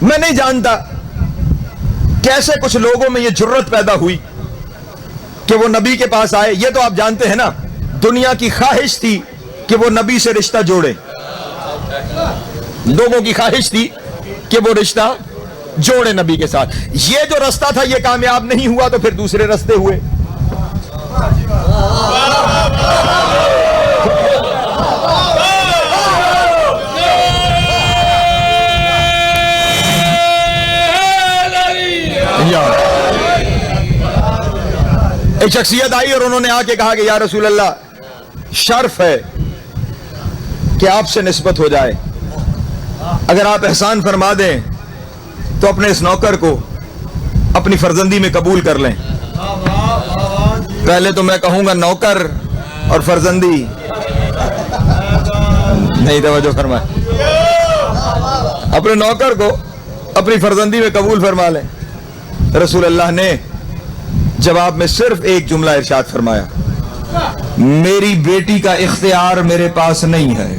میں نہیں جانتا کیسے کچھ لوگوں میں یہ جرت پیدا ہوئی کہ وہ نبی کے پاس آئے. یہ تو آپ جانتے ہیں نا, دنیا کی خواہش تھی کہ وہ نبی سے رشتہ جوڑے, لوگوں کی خواہش تھی کہ وہ رشتہ جوڑے نبی کے ساتھ. یہ جو رستہ تھا یہ کامیاب نہیں ہوا تو پھر دوسرے رستے ہوئے. ایک شخصیت آئی اور انہوں نے آ کے کہا کہ یا رسول اللہ, شرف ہے کہ آپ سے نسبت ہو جائے, اگر آپ احسان فرما دیں تو اپنے اس نوکر کو اپنی فرزندی میں قبول کر لیں. پہلے تو میں کہوں گا نوکر اور فرزندی نہیں, توجہ فرمائے, اپنے نوکر کو اپنی فرزندی میں قبول فرما لیں. رسول اللہ نے جواب میں صرف ایک جملہ ارشاد فرمایا, میری بیٹی کا اختیار میرے پاس نہیں ہے.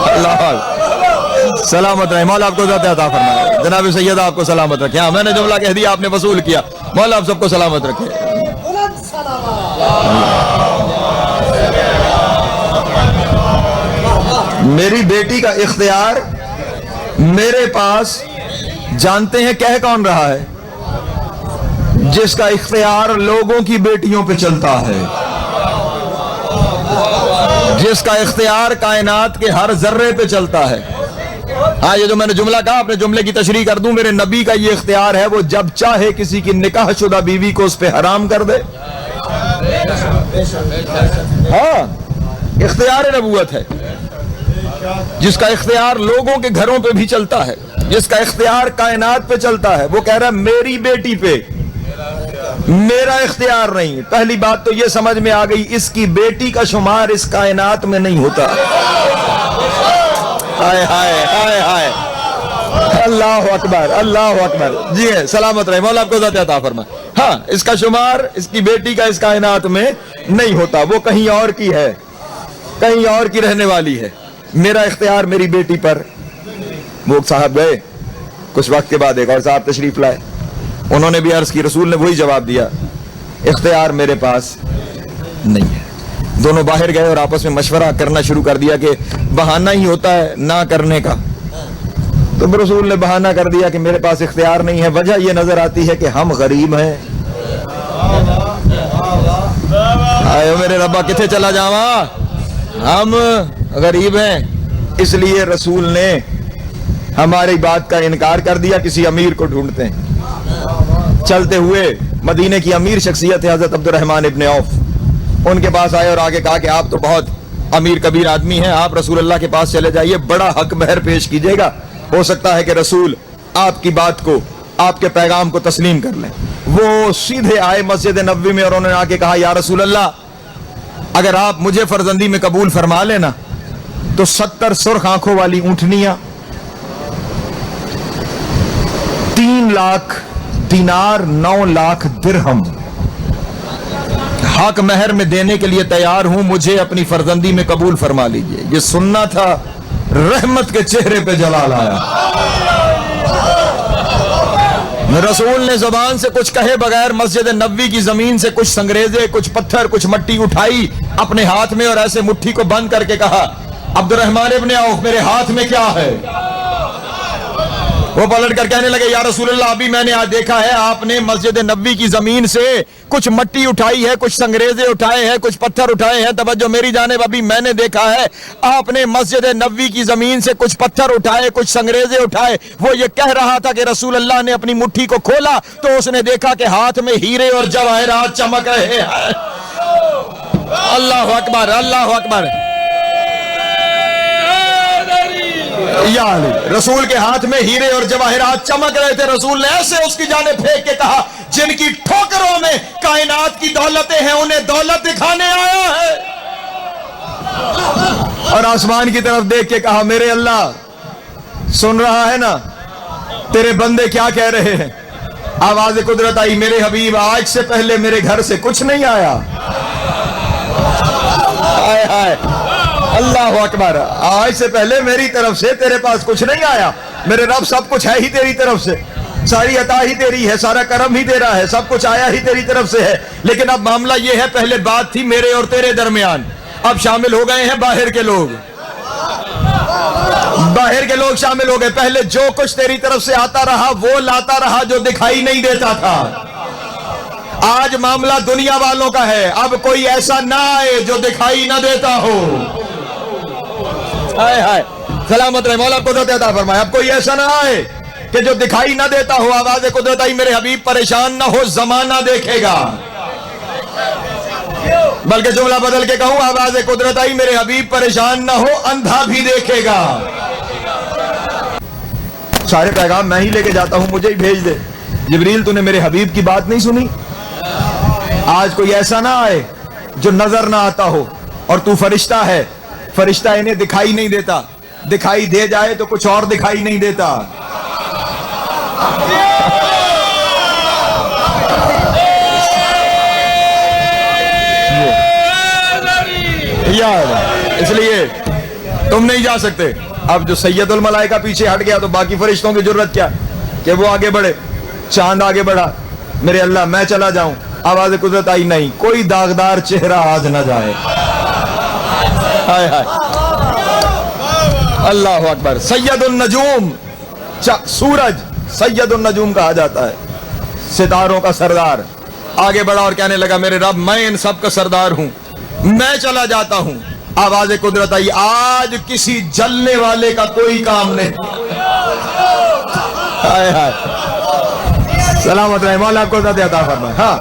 اللہ سلامت رہے, مولا آپ کو ذات عطا فرمائے. جناب سید آپ کو سلامت رکھے. ہاں میں نے جملہ کہہ دیا, آپ نے وصول کیا, مولا آپ سب کو سلامت رکھے. میری بیٹی کا اختیار میرے پاس, جانتے ہیں کہہ کون رہا ہے؟ جس کا اختیار لوگوں کی بیٹیوں پہ چلتا ہے, جس کا اختیار کائنات کے ہر ذرے پہ چلتا ہے. ہاں یہ جو میں نے جملہ کہا, اپنے جملے کی تشریح کر دوں, میرے نبی کا یہ اختیار ہے, وہ جب چاہے کسی کی نکاح شدہ بیوی کو اس پہ حرام کر دے. ہاں اختیار نبوت ہے, جس کا اختیار لوگوں کے گھروں پہ بھی چلتا ہے, جس کا اختیار کائنات پہ چلتا ہے. وہ کہہ رہا ہے میری بیٹی پہ میرا اختیار نہیں. پہلی بات تو یہ سمجھ میں آ گئی, اس کی بیٹی کا شمار اس کائنات میں نہیں ہوتا. ہائے ہائے ہائے ہائے, اللہ اکبر اللہ اکبر. جی ہے, سلامت رہے, مولا آپ کو ذات عطا فرمائے. ہاں اس کا شمار اس کی بیٹی کا اس کائنات میں نہیں ہوتا, وہ کہیں اور کی ہے, کہیں اور کی رہنے والی ہے. میرا اختیار میری بیٹی پر. وہ صاحب گئے, کچھ وقت کے بعد ایک اور صاحب تشریف لائے, انہوں نے بھی عرض کی, رسول نے وہی جواب دیا, اختیار میرے پاس نہیں ہے. دونوں باہر گئے اور آپس میں مشورہ کرنا شروع کر دیا کہ بہانہ ہی ہوتا ہے نہ کرنے کا. تو رسول نے بہانہ کر دیا کہ میرے پاس اختیار نہیں ہے. وجہ یہ نظر آتی ہے کہ ہم غریب ہیں. آئے میرے ربا کتنے چلا جاواں, ہم غریب ہیں, اس لیے رسول نے ہماری بات کا انکار کر دیا. کسی امیر کو ڈھونڈتے ہیں. چلتے ہوئے مدینہ کی امیر شخصیت ہے حضرت عبد الرحمن ابن عوف, ان کے پاس آئے اور آگے کہا کہ آپ تو بہت امیر کبیر آدمی ہیں, آپ رسول اللہ کے پاس چلے جائیے, بڑا حق مہر پیش کیجیے گا, ہو سکتا ہے کہ رسول آپ کی بات کو, آپ کے پیغام کو تسلیم کر لیں. وہ سیدھے آئے مسجد نبوی میں اور انہوں نے آ کے کہا, یا رسول اللہ, اگر آپ مجھے فرزندی میں قبول فرما لینا تو 70 سرخ آنکھوں والی اونٹنیاں, 3 لاکھ دینار, 9 لاکھ درہم حق مہر میں دینے کے لیے تیار ہوں, مجھے اپنی فرزندی میں قبول فرما لیجئے. یہ سننا تھا, رحمت کے چہرے پہ جلال آیا. رسول نے زبان سے کچھ کہے بغیر مسجد نبوی کی زمین سے کچھ سنگریزے, کچھ پتھر, کچھ مٹی اٹھائی اپنے ہاتھ میں اور ایسے مٹھی کو بند کر کے کہا, عبد الرحمن ابن عوف میرے ہاتھ میں کیا ہے؟ وہ پلٹ کر کہنے لگے, یا رسول اللہ, ابھی میں نے آج دیکھا ہے آپ نے مسجد نبوی کی زمین سے کچھ مٹی اٹھائی ہے, کچھ سنگریزے اٹھائے ہیں, کچھ پتھر اٹھائے ہیں. توجہ میری جانب, ابھی میں نے دیکھا ہے آپ نے مسجد نبوی کی زمین سے کچھ پتھر اٹھائے, کچھ سنگریزے اٹھائے. وہ یہ کہہ رہا تھا کہ رسول اللہ نے اپنی مٹھی کو کھولا تو اس نے دیکھا کہ ہاتھ میں ہیرے اور جواہرات چمک رہے ہیں. اللہ اکبر اللہ اکبر. یا علی, رسول کے ہاتھ میں ہیرے اور جواہرات چمک رہے تھے. رسول نے ایسے اس کی جانب پھینک کے کہا, جن کی ٹھوکروں میں کائنات کی دولتیں ہیں انہیں دولت دکھانے آیا ہے. اور آسمان کی طرف دیکھ کے کہا, میرے اللہ سن رہا ہے نا تیرے بندے کیا کہہ رہے ہیں. آواز قدرت آئی, میرے حبیب آج سے پہلے میرے گھر سے کچھ نہیں آیا. ہائے ہائے اللہ اکبر. آج سے پہلے میری طرف سے تیرے پاس کچھ نہیں آیا. میرے رب سب کچھ ہے ہی تیری طرف سے, ساری عطا ہی تیری ہے, سارا کرم ہی تیرا ہے, سب کچھ آیا ہی تیری طرف سے ہے. لیکن اب معاملہ یہ ہے, پہلے بات تھی میرے اور تیرے درمیان, اب شامل ہو گئے ہیں باہر کے لوگ. باہر کے لوگ شامل ہو گئے. پہلے جو کچھ تیری طرف سے آتا رہا وہ لاتا رہا جو دکھائی نہیں دیتا تھا. آج معاملہ دنیا والوں کا ہے, اب کوئی ایسا نہ آئے جو دکھائی نہ دیتا ہو. ہائے ہائے, سلامت رہے, مولا قدرت عطا فرمائے. اب کوئی ایسا نہ آئے کہ جو دکھائی نہ دیتا ہو. آواز قدرت آئی, میرے حبیب پریشان نہ ہو, زمانہ دیکھے گا. بلکہ جملہ بدل کے کہوں, آواز قدرت آئی, میرے حبیب پریشان نہ ہو, اندھا بھی دیکھے گا. سارے پیغام میں ہی لے کے جاتا ہوں, مجھے ہی بھیج دے. جبریل تو نے میرے حبیب کی بات نہیں سنی. آج کوئی ایسا نہ آئے جو نظر نہ آتا ہو, اور تو فرشتہ ہے, فرشتہ انہیں دکھائی نہیں دیتا, دکھائی دے جائے تو کچھ اور دکھائی نہیں دیتا. اس لیے تم نہیں جا سکتے. اب جو سید الملائکہ پیچھے ہٹ گیا تو باقی فرشتوں کی ضرورت کیا کہ وہ آگے بڑھے. چاند آگے بڑھا, میرے اللہ میں چلا جاؤں. آواز قدرت آئی, نہیں, کوئی داغدار چہرہ آج نہ جائے. ہائے ہائے, اللہ اکبر. سید النجوم, سورج سید النجوم کہا جاتا ہے, ستاروں کا سردار. آگے بڑھا اور کہنے لگا, میرے رب میں ان سب کا سردار ہوں, میں چلا جاتا ہوں. آواز قدرت آئی, آج کسی جلنے والے کا کوئی کام نہیں. ہائے ہائے, سلامت رہے, مولا آپ کو عطا فرمائے. ہاں,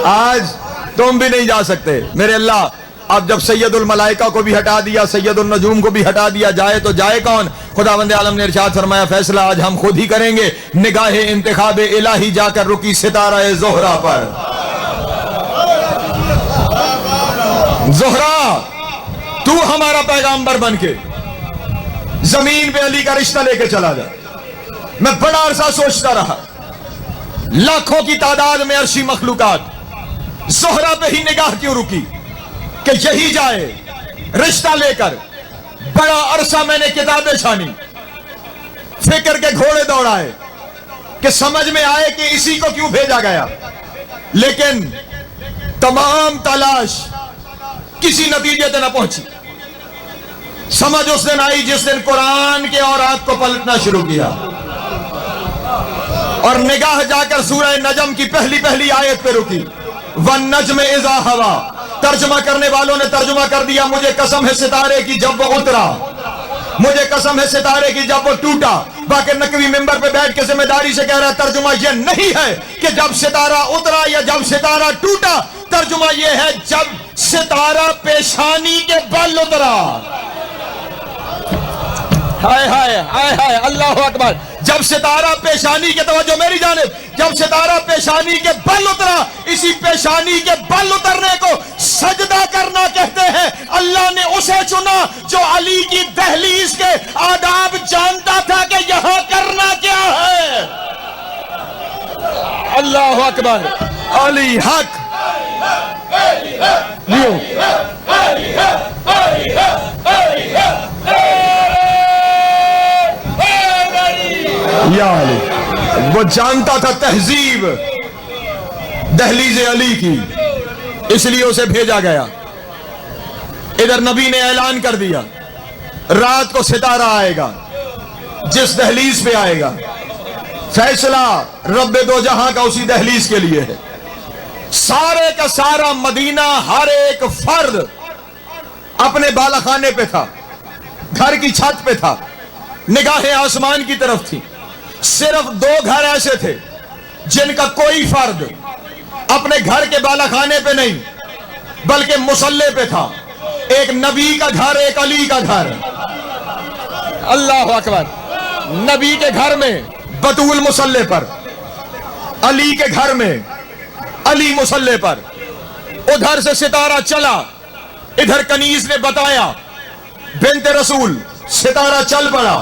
آج تم بھی نہیں جا سکتے. میرے اللہ اب جب سید الملائکہ کو بھی ہٹا دیا, سید النجوم کو بھی ہٹا دیا, جائے تو جائے کون؟ خداوند عالم نے ارشاد فرمایا, فیصلہ آج ہم خود ہی کریں گے. نگاہ انتخاب الہی جا کر رکی ستارہ زہرا پر. زہرا, تو ہمارا پیغامبر بن کے زمین پہ علی کا رشتہ لے کے چلا جا. میں بڑا عرصہ سوچتا رہا, لاکھوں کی تعداد میں عرشی مخلوقات زہرا پہ ہی نگاہ کیوں رکی کہ یہی جائے رشتہ لے کر. بڑا عرصہ میں نے کتابیں چھانی, فکر کے گھوڑے دوڑائے کہ سمجھ میں آئے کہ اسی کو کیوں بھیجا گیا. لیکن تمام تلاش کسی نتیجے سے نہ پہنچی. سمجھ اس دن آئی جس دن قرآن کے اورات کو پلٹنا شروع کیا, اور نگاہ جا کر سورہ نجم کی پہلی آیت پہ رکی. وَالنَّجْمِ إِذَا هَوَا, ترجمہ کرنے والوں نے ترجمہ کر دیا, مجھے قسم ہے ستارے کی جب وہ اترا, مجھے قسم ہے ستارے کی جب وہ ٹوٹا. باقی نقوی ممبر پہ بیٹھ کے ذمہ داری سے کہہ رہا ہے, ترجمہ یہ نہیں ہے کہ جب ستارہ اترا یا جب ستارہ ٹوٹا, ترجمہ یہ ہے جب ستارہ پیشانی کے بل اترا. ہائے ہائے ہائے ہائے, اللہ اکبر. جب ستارہ پیشانی کے, توجہ میری جانب, جب ستارہ پیشانی کے بل اترا, اسی پیشانی کے بل اترنے کو سجدہ کرنا کہتے ہیں. اللہ نے اسے چنا جو علی کی دہلیز کے آداب جانتا تھا کہ یہاں کرنا کیا ہے. اللہ اکبر. علی حق. یا علی, وہ جانتا تھا تہذیب دہلیز علی کی, اس لیے اسے بھیجا گیا. ادھر نبی نے اعلان کر دیا, رات کو ستارہ آئے گا, جس دہلیز پہ آئے گا فیصلہ رب دو جہاں کا اسی دہلیز کے لیے ہے. سارے کا سارا مدینہ, ہر ایک فرد اپنے بالا خانے پہ تھا, گھر کی چھت پہ تھا, نگاہیں آسمان کی طرف تھی. صرف 2 گھر ایسے تھے جن کا کوئی فرد اپنے گھر کے بالا خانے پہ نہیں بلکہ مصلے پہ تھا. ایک نبی کا گھر, ایک علی کا گھر. اللہ اکبر. نبی کے گھر میں بطول مصلے پر, علی کے گھر میں علی مصلے پر. ادھر سے ستارہ چلا, ادھر کنیز نے بتایا, بنت رسول, ستارہ چل پڑا.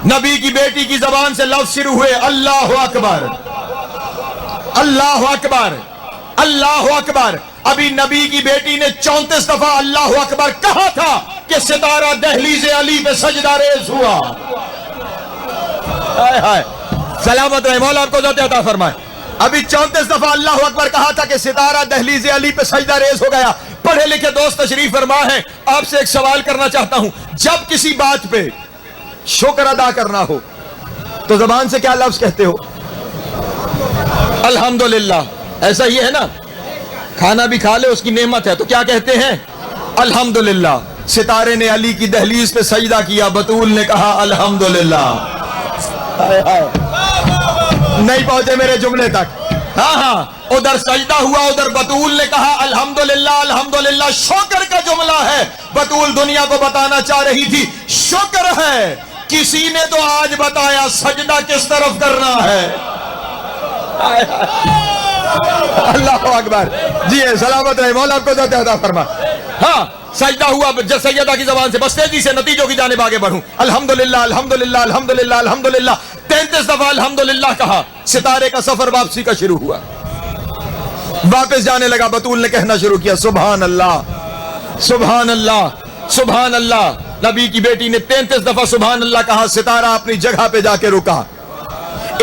نبی کی بیٹی کی زبان سے لفظ شروع ہوئے, اللہ اکبر, اللہ اکبر, اللہ اکبر. ابھی نبی کی بیٹی نے 34 دفعہ اللہ اکبر کہا تھا کہ ستارہ دہلیز علی پہ سجدہ ریز ہوا. ہائے ہائے سلامت رہے مولا آپ کو ذات عطا فرمائے. ابھی 34 دفعہ اللہ اکبر کہا تھا کہ ستارہ دہلیز علی پہ سجدہ ریز ہو گیا. پڑھے لکھے دوست تشریف فرما ہے, آپ سے ایک سوال کرنا چاہتا ہوں. جب کسی بات پہ شکر ادا کرنا ہو تو زبان سے کیا لفظ کہتے ہو؟ الحمدللہ. ایسا ہی ہے نا, کھانا بھی کھا لے اس کی نعمت ہے تو کیا کہتے ہیں؟ الحمدللہ. ستارے نے علی کی دہلیز پہ سجدہ کیا, بطول نے کہا الحمدللہ. نہیں پہنچے میرے جملے تک. ہاں ادھر سجدہ ہوا, ادھر بطول نے کہا الحمدللہ. الحمدللہ شکر کا جملہ ہے. بطول دنیا کو بتانا چاہ رہی تھی شکر ہے, کسی نے تو آج بتایا سجدہ کس طرف کرنا ہے. اللہ اکبر. جی سلامت رہے مولا آپ کو ذات عطا فرما. ہاں سجدہ ہوا سیدہ کی زبان سے, بس تیزی سے نتیجوں کی جانب آگے بڑھوں. الحمدللہ الحمدللہ الحمدللہ الحمدللہ 33 دفعہ الحمدللہ کہا. ستارے کا سفر واپسی کا شروع ہوا, واپس جانے لگا. بطول نے کہنا شروع کیا سبحان اللہ سبحان اللہ سبحان اللہ. نبی کی بیٹی نے 33 دفعہ سبحان اللہ کہا. ستارہ اپنی جگہ پہ جا کے رکا.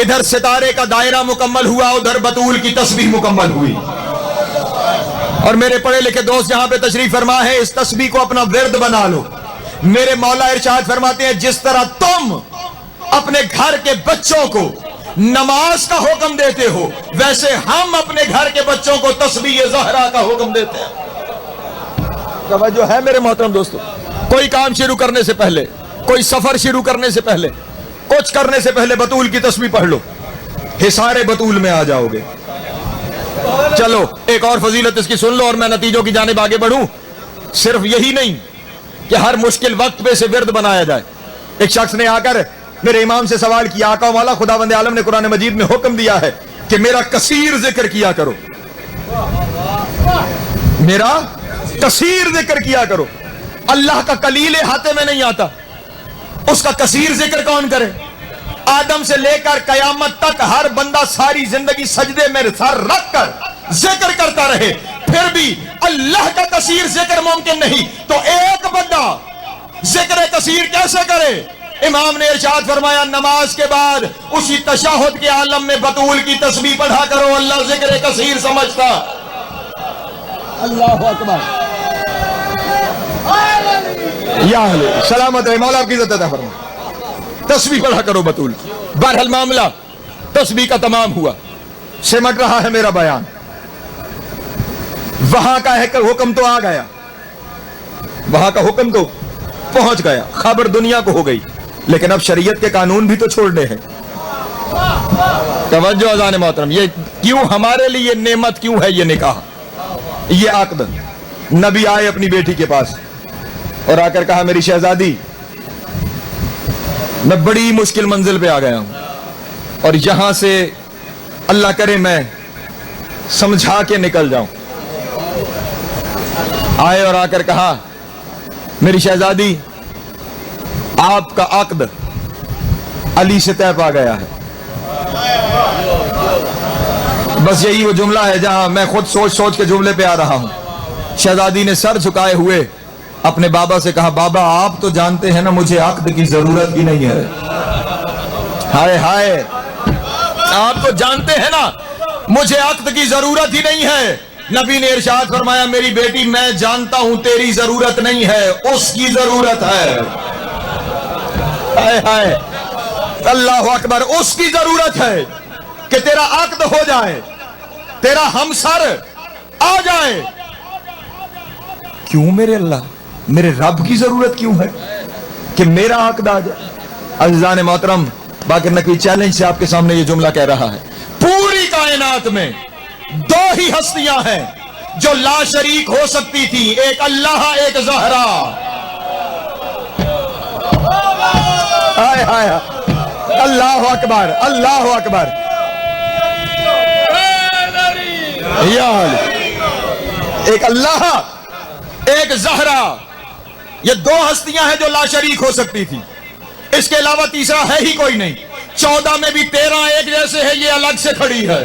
ادھر ستارے کا دائرہ مکمل ہوا, ادھر بطول کی تسبیح مکمل ہوئی. اور میرے پڑھے لکھے دوست جہاں پہ تشریف فرما ہے, اس تسبیح کو اپنا ورد بنا لو. میرے مولا ارشاد فرماتے ہیں جس طرح تم اپنے گھر کے بچوں کو نماز کا حکم دیتے ہو, ویسے ہم اپنے گھر کے بچوں کو تسبیح زہرا کا حکم دیتے ہیں. توجہ ہے میرے محترم دوستو. کوئی کام شروع کرنے سے پہلے, کوئی سفر شروع کرنے سے پہلے, کچھ کرنے سے پہلے بطول کی تسبیح پڑھ لو, حصار بطول میں آ جاؤ گے. چلو ایک اور فضیلت اس کی سن لو اور میں نتیجوں کی جانب آگے بڑھوں. صرف یہی نہیں کہ ہر مشکل وقت پہ سے ورد بنایا جائے. ایک شخص نے آ کر میرے امام سے سوال کیا, آقا مولا خداوند عالم نے قرآن مجید میں حکم دیا ہے کہ میرا کثیر ذکر کیا کرو, میرا کثیر ذکر کیا کرو. اللہ کا قلیل ہاتھے میں نہیں آتا, اس کا کثیر ذکر کون کرے؟ آدم سے لے کر قیامت تک ہر بندہ ساری زندگی سجدے میں سر رکھ کر ذکر کرتا رہے, پھر بھی اللہ کا کثیر ذکر ممکن نہیں, تو ایک بندہ ذکر کثیر کیسے کرے؟ امام نے ارشاد فرمایا نماز کے بعد اسی تشہد کے عالم میں بطول کی تسبیح پڑھا کرو, اللہ ذکر کثیر سمجھتا. اللہ اکبر. یا سلامت ہے مولا آپ کی عزت عطا فرمائے. تسبیح پڑھا کرو بطول. بہرحال معاملہ تسبیح کا تمام ہوا. سمٹ رہا ہے میرا بیان. وہاں کا حکم تو آ گیا, وہاں کا حکم تو پہنچ گیا, خبر دنیا کو ہو گئی, لیکن اب شریعت کے قانون بھی تو چھوڑنے ہیں. توجہ اذان محترم, یہ کیوں ہمارے لیے نعمت کیوں ہے یہ نکاح, یہ عقد. نبی آئے اپنی بیٹی کے پاس اور آ کر کہا میری شہزادی میں بڑی مشکل منزل پہ آ گیا ہوں, اور یہاں سے اللہ کرے میں سمجھا کے نکل جاؤں. آئے اور آ کر کہا میری شہزادی آپ کا عقد علی سے طے پا گیا ہے. بس یہی وہ جملہ ہے جہاں میں خود سوچ سوچ کے جملے پہ آ رہا ہوں. شہزادی نے سر جھکائے ہوئے اپنے بابا سے کہا بابا آپ تو جانتے ہیں نا مجھے عقد کی ضرورت ہی نہیں ہے. ہائے ہائے, آپ تو جانتے ہیں نا مجھے عقد کی ضرورت ہی نہیں ہے. نبی نے ارشاد فرمایا میری بیٹی میں جانتا ہوں تیری ضرورت نہیں ہے, اس کی ضرورت ہے. ہائے ہائے اللہ اکبر. اس کی ضرورت ہے کہ تیرا عقد ہو جائے, تیرا ہمسر آ جائے. کیوں میرے اللہ, میرے رب کی ضرورت کیوں ہے کہ میرا عقد آ جائے؟ عزیزان محترم, باقر نقوی چیلنج سے آپ کے سامنے یہ جملہ کہہ رہا ہے. پوری کائنات میں دو ہی ہستیاں ہیں جو لا شریک ہو سکتی تھی, ایک اللہ ایک زہرا. ہائے ہائے اللہ اکبر اللہ اکبر. ایک اللہ ایک زہرا, یہ دو ہستیاں ہیں جو لا شریک ہو سکتی تھی, اس کے علاوہ تیسرا ہے ہی کوئی نہیں. 14 میں بھی 13 ایک جیسے ہے, یہ الگ سے کھڑی ہے.